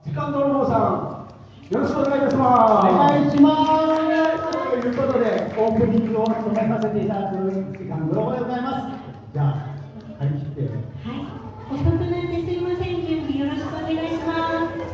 時間泥棒さん、よろしくお願いいたします。お願いします。ということで、オープニングを務めさせていただく時間泥棒でございます。じゃあ、張り切って。はい、遅くなってすいません。準備よろしくお願いします。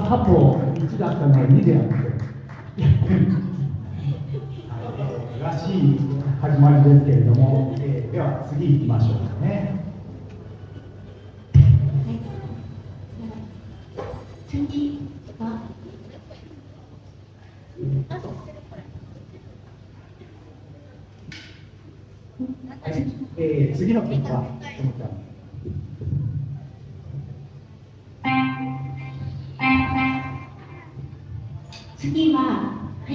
カップを1だったのが2であって、らしい始まりですけれども、では次行きましょうね。次は次の曲は次は、はい、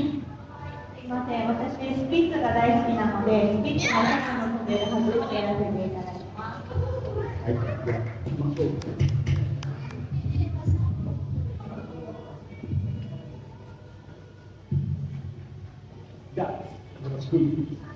すいません、私スピッツが大好きなので、スピッツの歌詞のモデル初めてやらせていただきます。はい、では行きましょう。じゃあよろしく。